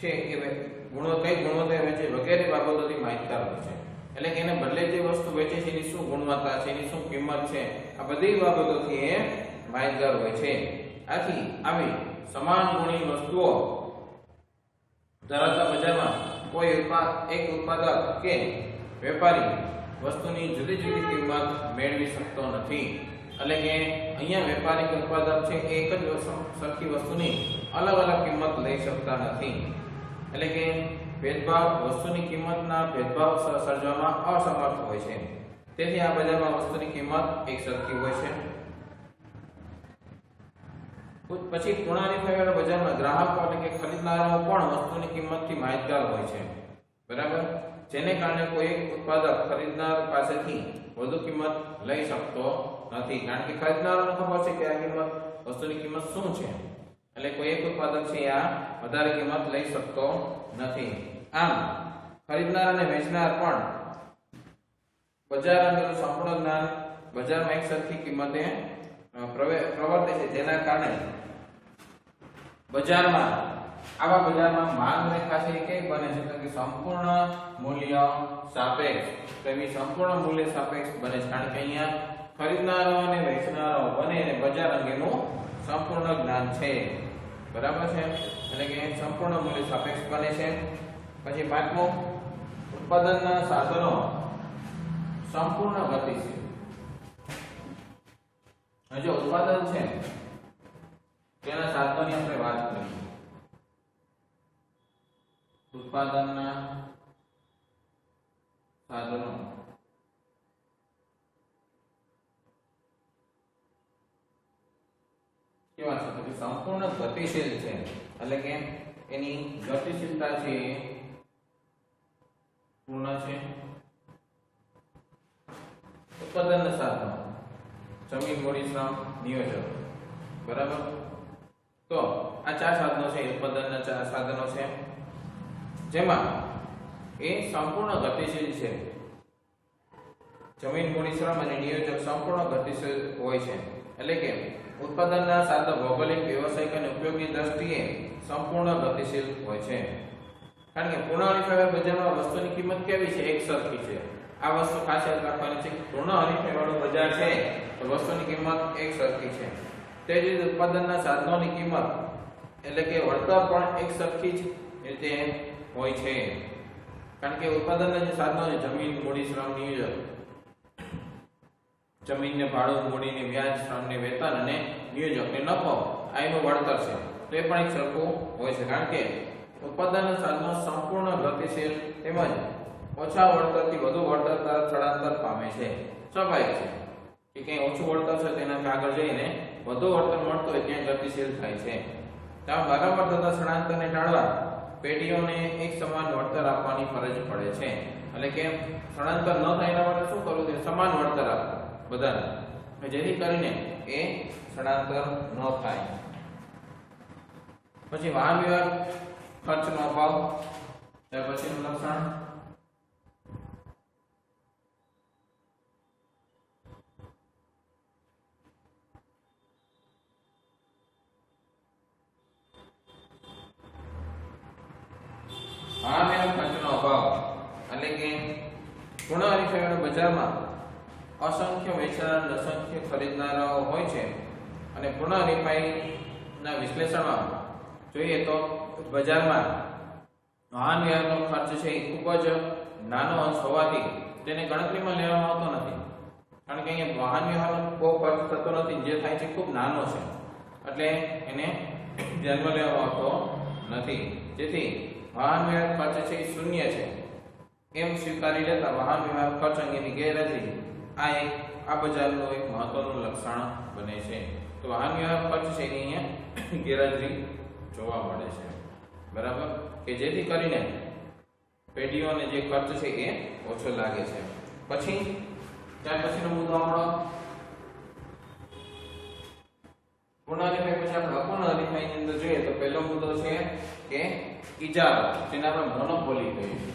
છે કે કઈ ગુણવત્તા વેચે વગેરે બાબતોથી માહિતગાર હોય છે. એટલે કે એને બદલે જે વસ્તુ વેચે છે એની શું ગુણવત્તા છે, એની શું કિંમત છે, આ બધી બાબતોથી એ માહિતગાર હોય છે. આથી આવી સમાન ગુણી વસ્તુઓ ધરાવતા બજારમાં કોઈ એક ઉત્પાદક કે વેપારી વસ્તુની જુદી જુદી કિંમત મેળવી શકતો નથી. એટલે કે અહીંયા વેપારી કે ઉત્પાદક છે એક જ સરખી વસ્તુની અલગ અલગ કિંમત લઈ શકતા નથી. એટલે કે ભેદભાવ, વસ્તુની કિંમતના ભેદભાવ સર્જવામાં અસમર્થ હોય છે. તેથી આ બજારમાં વસ્તુની કિંમત એક સરખી હોય છે. પછી પૂર્ણાલી ફેરવેલ બજારમાં ગ્રાહકો એટલે કે ખરીદનારાઓ પણ વસ્તુની કિંમતથી માહિતગાર હોય છે. બરાબર, જેને કારણે કોઈ ઉત્પાદક ખરીદનાર પાસેથી વધુ કિંમત લઈ શકતો નથી. કારણ કે ખરીદનારને ખબર છે કે આ કિંમત, વસ્તુની કિંમત શું છે, એટલે કોઈ એક ઉત્પાદક છે આ વધારે કિંમત લઈ શકતો નથી. આમ ખરીદનાર અને વેચનાર પણ બજાર અંગેનું સંપૂર્ણ જ્ઞાન, બજારમાં એક સરખી કિંમતે પ્રવર્તે છે, જેના કારણે બજારમાં માંગ રેખા છે કે બને છે કે સંપૂર્ણ મૂલ્ય સાપેક્ષ, તેવી સંપૂર્ણ મૂલ્ય સાપેક્ષ બને છે. કારણ કે અહીંયા ખરીદનારો અને વેચનારો બંનેને બજાર અંગેનું સંપૂર્ણ જ્ઞાન છે. બરાબર છે, એટલે કે સંપૂર્ણ મૂલ્ય સાપેક્ષ બને છે. પછી પાંચમું, ઉત્પાદનના સાધનો સંપૂર્ણ ગતિશીલ. જો ઉત્પાદન છે તેના સાધનોની આપણે વાત કરીએ. ઉત્પાદનના સાધનો કેવા છે તો સંપૂર્ણ ગતિશીલ છે. એટલે કે એની ગતિશીલતા છે પૂર્ણ છે. ઉત્પાદનના સાધનો જમીન, મૂડી, શ્રમ, નિયોજક. બરાબર, તો આ ચાર સાધનો છે, ઉત્પાદનના ચાર સાધનો છે, જેમાં એ સંપૂર્ણ ગતિશીલ છે. જમીન, મૂડી, શ્રમ અને નિયોજક સંપૂર્ણ ગતિશીલ હોય છે. એટલે કે ઉત્પાદનના સાધનો ભૌગોલિક, વ્યવસાયિક અને ઉપયોગની દ્રષ્ટિએ સંપૂર્ણ ગતિશીલ હોય છે. કારણ કે પૂર્ણ હરીફાઈ બજારમાં વસ્તુની કિંમત કેવી છે? એક સરખી છે. આ વસ્તુ ખાસ યાદ રાખવાની છે કે પૂર્ણ હરીફાઈવાળું બજાર છે તો વસ્તુની કિંમત એક સરખી છે. તે જ રીતે ઉત્પાદનના સાધનોની કિંમત એટલે કે વળતર પણ એક સરખી જ રીતે હોય છે. કારણ કે ઉત્પાદનના જે સાધનો છે જમીન, મૂડી, શ્રમ, નિયોજક, જમીનને ભાડું, મૂડીને વ્યાજ, શ્રમને વેતન અને નિયોજકને નફો આ એનું વળતર છે. તો એ પણ એક સરખું હોય છે. કારણ કે ઉત્પાદનના સાધનો સંપૂર્ણ ગતિશીલ તેમજ ઓછા વળતરથી વધુ વળતર તરફ સ્થળાંતર પામે છે. સ્વાભાવિક છે કે કંઈ ઓછું વળતર છે તેના આગળ જઈને વધુ વળતર મળતું હોય ત્યાં ગતિશીલ થાય છે. ત્યાં વારંવાર થતા સ્થળાંતરને ટાળવા પેઢીઓને એક સમાન વળતર આપવાની ફરજ પડે છે. એટલે કે સ્થળાંતર ન થાય એના માટે શું કરવું? કે સમાન વળતર આપવું બધાને, જેથી કરીને એ સ્થળાંતર ન થાય. પછી વાહન વ્યવહાર ખર્ચનો અભાવ. ત્યાર પછીનું લક્ષણ વાહન વ્યવહાર ખર્ચનો અભાવ એટલે કે પૂર્ણ હરીફાઈવાળા બજારમાં અસંખ્ય વેચાણ અને અસંખ્ય ખરીદનારાઓ હોય છે. અને પૂર્ણ હરીફાઈના વિશ્લેષણમાં જોઈએ તો બજારમાં વાહન વ્યવહારનો ખર્ચ છે એ ખૂબ જ નાનો અંશ હોવાથી તેને ગણતરીમાં લેવામાં આવતો નથી. કારણ કે અહીંયા વાહન વ્યવહારનો બહુ ખર્ચ થતો નથી, જે થાય છે ખૂબ નાનો છે, એટલે એને ધ્યાનમાં લેવામાં આવતો નથી. જેથી વાહન વ્યવહાર ખર્ચ છે એ શૂન્ય છે એમ સ્વીકારી લેતા વાહન વ્યવહાર ખર્ચ અંગેની ગેરહાજરી આ બજારનું એક મહત્વનું લક્ષણ બને છે. તો વાહન વ્યવહાર ખર્ચ છે એની અહીંયા ગેરહાજરી જોવા મળે છે. બરાબર, કે જેથી કરીને પેઢીઓને જે ખર્ચ છે એ ઓછો લાગે છે. પછી ત્યાર પછીનો મુદ્દો આપણો પૂર્ણ હરીફાઈ. પછી આપણે અપૂર્ણ હરીફાઈની અંદર જોઈએ તો પહેલો મુદ્દો છે કે ઇજારો, જેને આપણે મોનોપોલી કહીએ છીએ.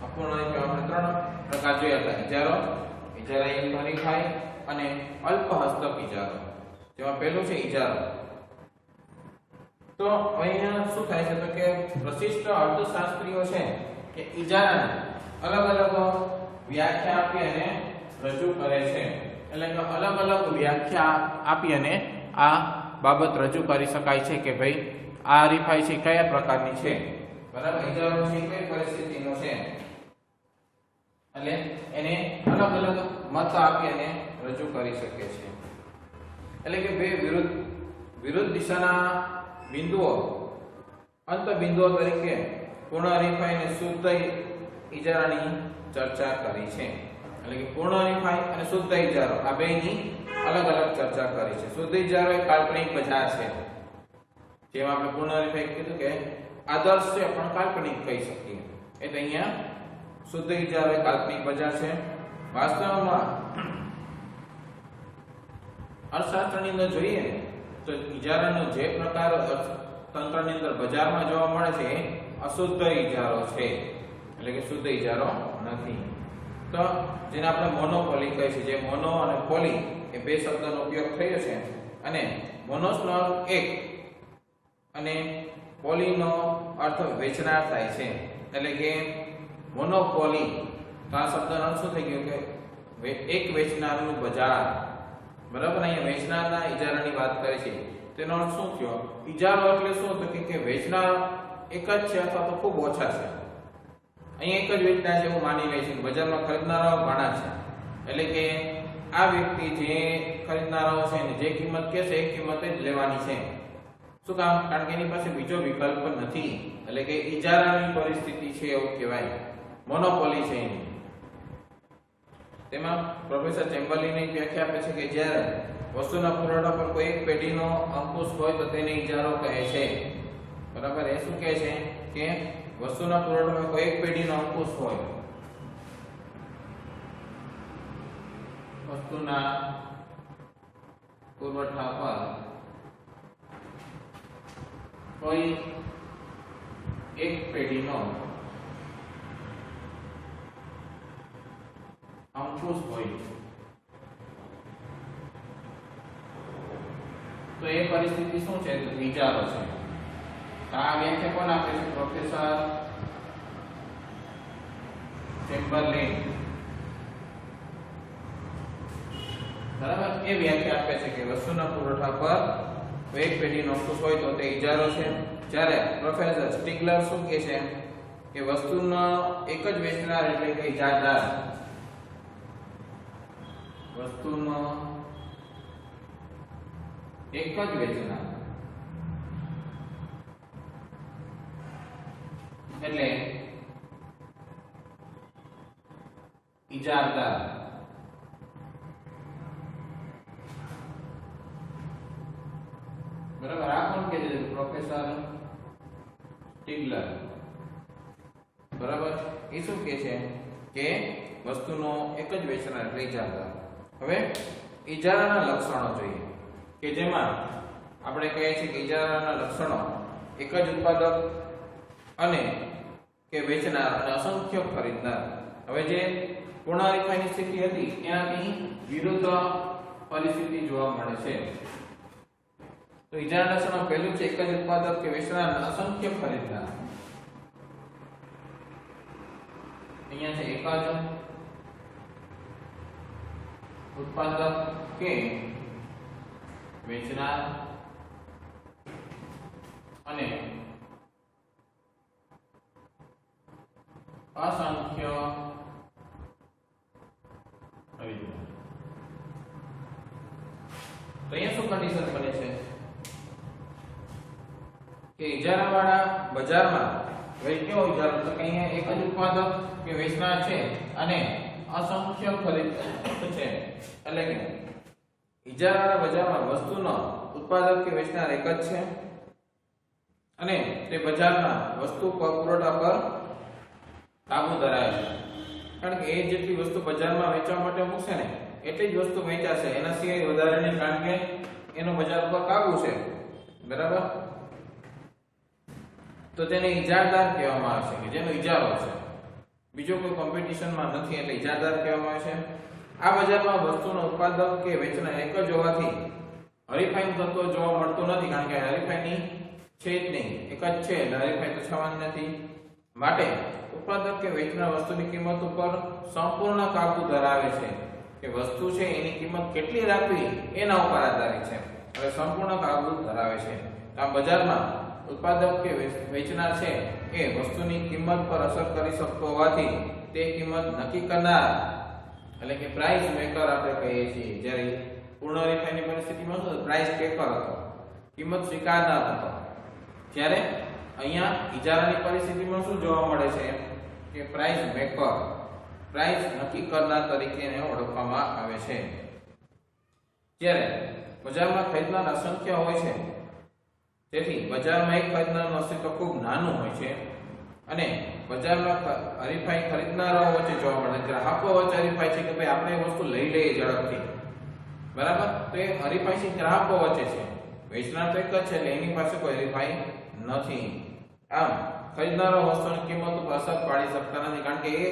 અપૂર્ણ હરીફાઈ આપણે ત્રણ પ્રકાર જોયા હતા: ઇજારો, ઇજારાયુક્ત હરીફાઈ અને અલ્પ હસ્તક ઇજારો. જેમાં પહેલું છે ઇજારો. તો અહીંયા શું થાય છે તો કે પ્રશિષ્ટ અર્થશાસ્ત્રીઓ છે કે ઇજારાને અલગ અલગ વ્યાખ્યા આપી અને રજૂ કરે છે. એટલે કે અલગ અલગ વ્યાખ્યા આપી અને આ બાબત રજૂ કરી શકાય છે કે ભાઈ આ હરીફાઈ છે કયા પ્રકારની છે. બરાબર, ઇજારો છે કઈ પરિસ્થિતિનો છે, એટલે એને અલગ અલગ મત આપી અને રજૂ કરી શકે છે. એટલે કે બે વિરુદ્ધ દિશાના બિંદુઓ અંત બિંદુઓ તરીકે પૂર્ણ હરીફાઈ અને શુદ્ધ ઇજારાની ચર્ચા કરી છે. એટલે કે પૂર્ણ હરીફાઈ અને શુદ્ધ ઇજારો આ બેની અલગ અલગ ચર્ચા કરી છે. શુદ્ધ ઇજારો એ કાલ્પનિક બજાર છે. જેમ આપણે પૂર્ણ હરીફાઈ કીધું કે આદર્શ છે પણ કાલ્પનિક કહી શકીએ, એટલે અહીંયા શુદ્ધ ઇજારો એ કાલ્પનિક બજાર છે. વાસ્તવમાં અર્થશાસ્ત્રની અંદર જોઈએ તો ઇજારાનો જે પ્રકાર તંત્રની અંદર બજારમાં જોવા મળે છે એ અશુદ્ધ ઇજારો છે, એટલે કે શુદ્ધ ઇજારો નથી. તો જેને આપણે મોનોપોલી કહીએ છીએ. જે મોનો અને પોલી એ બે શબ્દનો ઉપયોગ થયો છે, અને મોનોસનો અર્થ એક અને પોલીનો અર્થ વેચનાર થાય છે. એટલે કે મોનોપોલી તો આ શબ્દનો અર્થ શું થઈ ગયો કે એક વેચનારનું બજાર. બરાબર, અહીંયા વેચનારના ઇજારાની વાત કરે છે. તેનો અર્થ શું થયો? ઇજારો એટલે શું તો કે વેચનાર એક જ છે અથવા તો ખૂબ ઓછા છે. અહીંયા એક જ વેચનાર છે એવું માની લે છે, બજારમાં ખરીદનારાઓ ઘણા છે. એટલે કે આ વ્યક્તિ જે ખરીદનારાઓ છે ને જે કિંમત કહેશે એ કિંમતે જ લેવાની છે. શું કામ? કારણ કે એની પાસે બીજો વિકલ્પ નથી. એટલે કે ઇજારાની પરિસ્થિતિ છે એવું કહેવાય, મોનોપોલી છે એની. તેમાં પ્રોફેસર ચેમ્બરલિન વ્યાખ્યા આપે છે કે જ્યારે વસ્તુના પુરવઠા પર કોઈ એક પેઢીનો અંકુશ હોય તો તેને ઇજારો કહે છે. બરાબર, એ શું કહે છે કે વસ્તુના પુરવઠા પર કોઈ એક પેઢીનો અંકુશ હોય, વસ્તુના પુરવઠા પર કોઈ એક પેઢીનો અંકુશ હોય તો એ પરિસ્થિતિ શું છે? ઇજારો છે. આ વ્યાખ્યા કોણ આપે છે? પ્રોફેસર ટિમ્બરલેન્ડ, બરાબર, એ વ્યાખ્યા આપે છે કે વસ્તુના પુરવઠા પર વેગ પેઢીનો અંકુશ હોય તો તે ઇજારો છે. જ્યારે પ્રોફેસર સ્ટીગલર શું કહે છે કે વસ્તુનો એક જ વેચનાર એટલે કે ઇજારદાર, વસ્તુનો એક જ વેચનાર એટલે ઇજારદાર, બરાબર. આ કોણ કહે છે? પ્રોફેસર સ્ટીગલર, બરાબર. એ શું કહે છે કે વસ્તુનો એક જ વેચનાર એટલે ઇજારદાર. હવે ઇજારાના લક્ષણો જોઈએ કે જેમાં આપણે કહીએ છીએ કે ઇજારાના લક્ષણો એક જ ઉત્પાદક અને કે વેચનાર અને અસંખ્ય ખરીદનાર. હવે જે પૂર્ણ હરીફાઈની સ્થિતિ હતી એનાથી વિરુદ્ધ પરિસ્થિતિ જોવા મળે છે. તો ઇજારાના લક્ષણો પહેલું છે એક જ ઉત્પાદક કે વેચનાર અને અસંખ્ય ખરીદનાર. અહીંયા છે એક જ ઉત્પાદક કે વેચનાર અને અસંખ્ય ખરીદનાર. તો અહીંયા શું કન્ડિશન બને છે કે ઇજારાવાળા બજારમાં કેવો ઇજારો તો કે અહીંયા એક જ ઉત્પાદક કે વેચનાર છે અને અસંખ્ય ખરીદનાર છે. એટલે કે ઇજારાવાળા બજારમાં વસ્તુનો ઉત્પાદક કે વેચનાર એક જ છે અને તે બજારના વસ્તુ પુરવઠા પર કાબુ ધરાવે છે. કારણ કે એ જેટલી વસ્તુ બજારમાં વેચવા માટે મૂકશે ને એટલી જ વસ્તુ વેચાશે, એના સિવાય વધારે નહીં, કારણ કે એનો બજાર પર કાબુ છે, બરાબર. તો તેને ઇજારદાર કહેવામાં આવે છે કે જેનો ઇજારો છે, બીજો કોઈ કોમ્પિટિશનમાં નથી એટલે ઇજારદાર કહેવામાં આવે છે. આ બજારમાં વસ્તુનો ઉત્પાદક કે વેચનાર એક જ હોવાથી હરીફાઈનું તત્વ જોવા મળતું નથી, કારણ કે હરીફાઈની છે જ નહીં, એક જ છે એટલે હરીફાઈ તો થવાની નથી. માટે ઉત્પાદક કે વેચનાર વસ્તુની કિંમત ઉપર સંપૂર્ણ કાબુ ધરાવે છે કે વસ્તુ છે એની કિંમત કેટલી રાખવી એના ઉપર આધારિત છે. હવે સંપૂર્ણ કાબુ ધરાવે છે. આ બજારમાં ઉત્પાદક કે વેચનાર છે એ વસ્તુની કિંમત પર અસર કરી શકતો હોવાથી તે કિંમત નક્કી કરનાર એટલે કે પ્રાઇસ મેકર આપણે કહીએ છીએ. જ્યારે પૂર્ણ હરીફાઈની પરિસ્થિતિમાં શું પ્રાઇસ ટેકર હતો, કિંમત સ્વીકારનાર હતો. જ્યારે અહીંયા ઇજારાની પરિસ્થિતિમાં શું જોવા મળે છે કે પ્રાઇસ મેકર, પ્રાઇસ નક્કી કરનાર તરીકે એને ઓળખવામાં આવે છે. જ્યારે બજારમાં ખરીદનાર અસંખ્ય હોય છે તેથી બજારમાં એક ખરીદનારનું અસ્તિત્વ ખૂબ નાનું હોય છે અને બજારમાં હરીફાઈ ખરીદનારો વચ્ચે જોવા મળે છે, ગ્રાહકો વચ્ચે હરીફાઈ છે કે ભાઈ આપણે એ વસ્તુ લઈ લઈએ ઝડપથી, બરાબર. તો એ હરીફાઈ છે ગ્રાહકો વચ્ચે છે, વેચનાર તો એક જ છે એટલે એની પાસે કોઈ હરીફાઈ નથી. આમ ખરીદનારો વસ્તુની કિંમત ઉપર અસર પાડી શકતા નથી, કારણ કે એ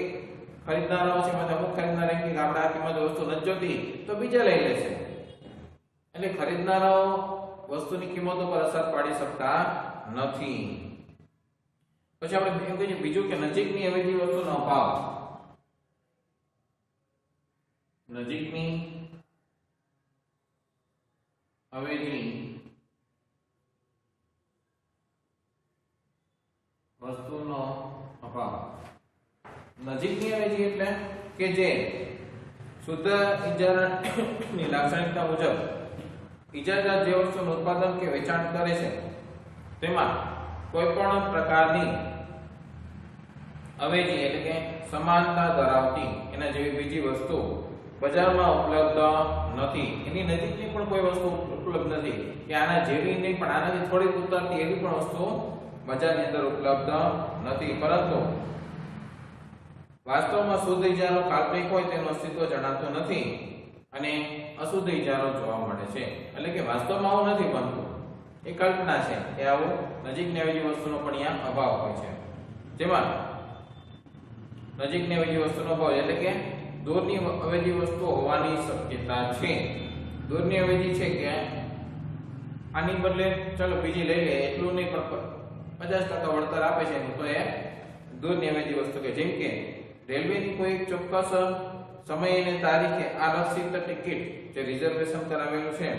ખરીદનારો છે એટલે અમુક ખરીદનાર એમ કે આપણે આ કિંમત વસ્તુ નથી જોતી તો બીજા લઈ લેશે, એટલે ખરીદનારો વસ્તુની કિંમત ઉપર અસર પાડી શકતા નથી. પછી આપણે એમ કહીએ બીજું કે નજીકની અવેજી વસ્તુનો અભાવ. નજીકની અવેજી વસ્તુનો અભાવ. નજીકની અવેજી એટલે કે જે શુદ્ધ ઇજારાની લાક્ષણિકતા મુજબ ઇજારદાર જે વસ્તુનું ઉત્પાદન કે વેચાણ કરે છે તેમાં કોઈ પણ પ્રકારની અવેજી એટલે કે સમાનતા ધરાવતી એના જેવી બીજી વસ્તુ બજારમાં ઉપલબ્ધ નથી. એની નજીકની પણ કોઈ વસ્તુ ઉપલબ્ધ નથી કે આના જેવી નહીં પણ આનાથી થોડી ઉતરતી એવી પણ વસ્તુ બજારની અંદર ઉપલબ્ધ નથી. પરંતુ વાસ્તવમાં શુદ્ધ ઇજારો કાલ્પનિક હોય તેનું અસ્તિત્વ જણાતું નથી અને અશુદ્ધ ઇજારો જોવા મળે છે. એટલે કે વાસ્તવમાં આવું નથી બનતું, એ કલ્પના છે કે આવું નજીકની અવેજી વસ્તુનો પણ અહીંયા અભાવ હોય છે. જેમાં નજીકની અવેજી વસ્તુનો અભાવ એટલે કે દૂરની અવેજી વસ્તુ હોવાની શક્યતા છે. દૂરની અવેજી છે કે આની બદલે ચલો બીજી લઈ લે એટલું નહીં પણ 50% વળતર આપે છે તો એ દૂરની અવેજી વસ્તુ કે જેમ કે રેલવેની કોઈ ચોક્કસ સમય અને તારીખે આરક્ષિત ટિકિટ જે રિઝર્વેશન કરાવેલું છે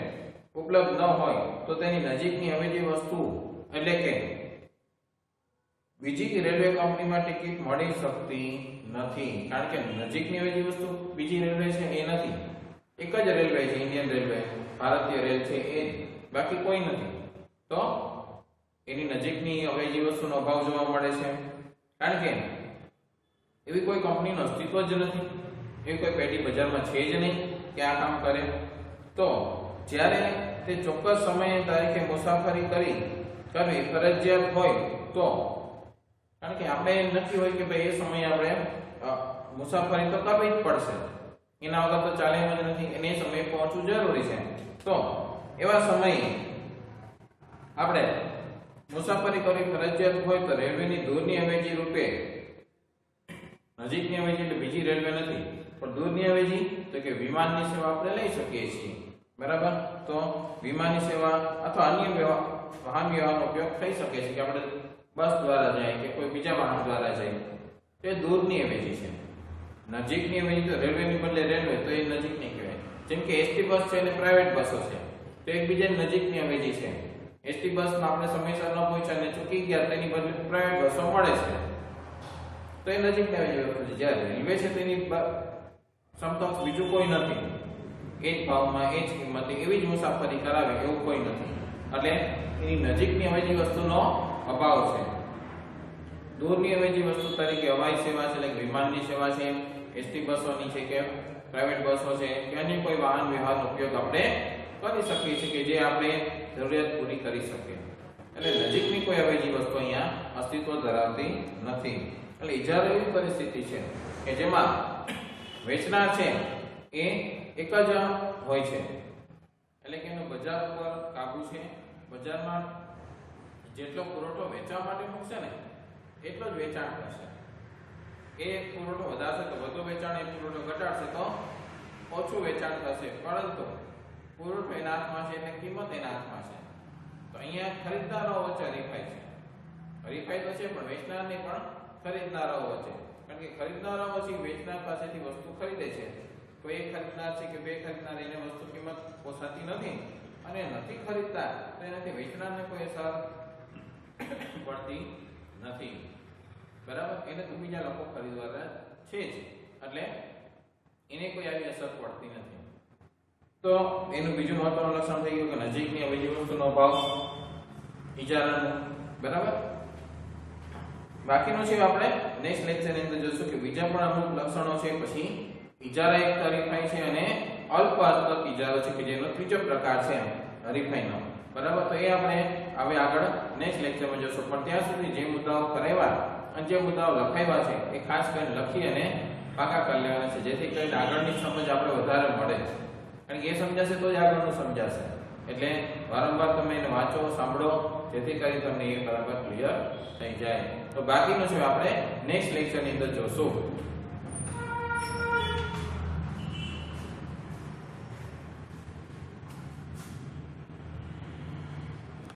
ઉપલબ્ધ ન હોય તો તેની નજીકની અવેજી વસ્તુ એટલે કે બીજી રેલવે કંપનીમાં ટિકિટ મળી શકતી નથી, કારણ કે નજીકની અવેજી વસ્તુ બીજી રેલવે છે એ નથી, એક જ રેલવે છે, ઇન્ડિયન રેલવે, ભારતીય રેલ છે એ, બાકી કોઈ નથી. તો એની નજીકની અવેજી વસ્તુનો અભાવ જોવા મળે છે, કારણ કે એવી કોઈ કંપનીનું અસ્તિત્વ જ નથી, એવી કોઈ પેઢી બજારમાં છે જ નહીં કે આ કામ કરે. તો જ્યારે તે ચોક્કસ સમયે તારીખે મુસાફરી કરવી ફરજિયાત હોય તો, કારણ કે આપણે નક્કી હોય કે ભાઈ એ સમયે આપણે મુસાફરી તો કરવી જ પડશે, એના વગર તો ચાલે એમ જ નથી, એને એ સમયે પહોંચવું જરૂરી છે. તો એવા સમયે આપણે મુસાફરી કરવી ફરજિયાત હોય તો રેલવેની દૂરની અવેજી રૂપે, નજીકની અવેજી એટલે બીજી રેલવે નથી પણ દૂરની અવેજી તો કે વિમાનની સેવા આપણે લઈ શકીએ છીએ, બરાબર. તો વિમાનની સેવા અથવા અન્ય વાહન વ્યવહારનો ઉપયોગ થઈ શકે છે કે આપણે બસ દ્વારા જાય કે કોઈ બીજા વાહન દ્વારા જાય, તે દૂરની અવેજી છે. નજીકની અવેજી તો રેલવેની બદલે રેલવે, તો એ નજીકની કહેવાય. જેમ કે એસટી બસ છે અને પ્રાઇવેટ બસો છે, તો એકબીજાની નજીકની અવેજી છે. એસટી બસમાં આપણે સમયસર ન પહોંચ્યા અને ચૂકી ગયા, તેની બદલે પ્રાઇવેટ બસો મળે છે, તો એ નજીકની અવેજી વસ્તુ છે. જ્યારે રેલવે છે તેની સમકક્ષ બીજું કોઈ નથી, એ જ ભાવમાં એ જ કિંમતે એવી જ મુસાફરી કરાવે એવું કોઈ નથી, એટલે એની નજીકની અવેજી વસ્તુનો અભાવ છે. દૂરની અવેજી વસ્તુ તરીકે હવાઈ સેવા છે, એટલે વિમાનની સેવા છે, એસટી બસોની છે કે પ્રાઇવેટ બસો છે કે અન્ય કોઈ વાહન વ્યવહારનો ઉપયોગ આપણે કરી શકીએ છીએ કે જે આપણે જરૂરિયાત પૂરી કરી શકીએ. એટલે નજીકની કોઈ અવેજી વસ્તુ અહીંયા અસ્તિત્વ ધરાવતી નથી. એટલે ઇજારો એવી પરિસ્થિતિ છે કે જેમાં વેચનાર છે એ એક જ હોય છે, એટલે કે એનો બજાર ઉપર કાબુ છે. બજારમાં જેટલો પુરવઠો વેચવા માટે મૂકશે ને એટલો જ વેચાણ થશે. એ પુરવઠો વધારશે તો વધુ વેચાણ, એ પુરવઠો ઘટાડશે તો ઓછું વેચાણ થશે. પરંતુ પુરવઠો એના હાથમાં છે એટલે કિંમત એના હાથમાં છે. તો અહીંયા ખરીદદારો વચ્ચે હરીફાઈ છે. હરીફાઈ તો છે પણ વેચનારની પણ ખરીદનારો વચ્ચે, કારણ કે ખરીદનારો પછી વેચનાર પાસેથી વસ્તુ ખરીદે છે. કોઈ એક ખરીદનાર છે કે બે ખરીદનાર, એને વસ્તુ કિંમત પોસાતી નથી અને નથી ખરીદતા, તો એનાથી વેચનારને કોઈ અસર પડતી નથી, બરાબર. એને તો બીજા લોકો ખરીદવાના છે જ, એટલે એને કોઈ આવી અસર પડતી નથી. તો એનું બીજું મહત્વનું લક્ષણ થઈ ગયું કે નજીકની અવેજી વસ્તુનો ભાવ, ઇજારાનો, બરાબર. બાકીનું છે આપણે નેક્સ્ટ લેક્ચરની અંદર જોશું કે બીજા પણ અમુક લક્ષણો છે. પછી ઇજારા એક હરીફાઈ છે અને અલ્પવાસ્તવિક ઇજારો છે કે જેનો ત્રીજો પ્રકાર છે હરીફાઈનો, બરાબર. તો એ આપણે હવે આગળ નેક્સ્ટ લેક્ચરમાં જોશું. પણ ત્યાં સુધી જે મુદ્દાઓ કરાવ્યા અને જે મુદ્દાઓ લખાવ્યા છે એ ખાસ કરીને લખી અને પાકા કરી લેવાના છે, જેથી કરીને આગળની સમજ આપણે વધારે મળે, કારણ કે એ સમજાશે તો જ આગળનું સમજાશે. એટલે વારંવાર તમે એને વાંચો, સાંભળો, જેથી કરી તમને એ બરાબર ક્લિયર થઈ જાય. તો બાકીનું છે આપણે નેક્સ્ટ લેક્ચરની અંદર જોશું.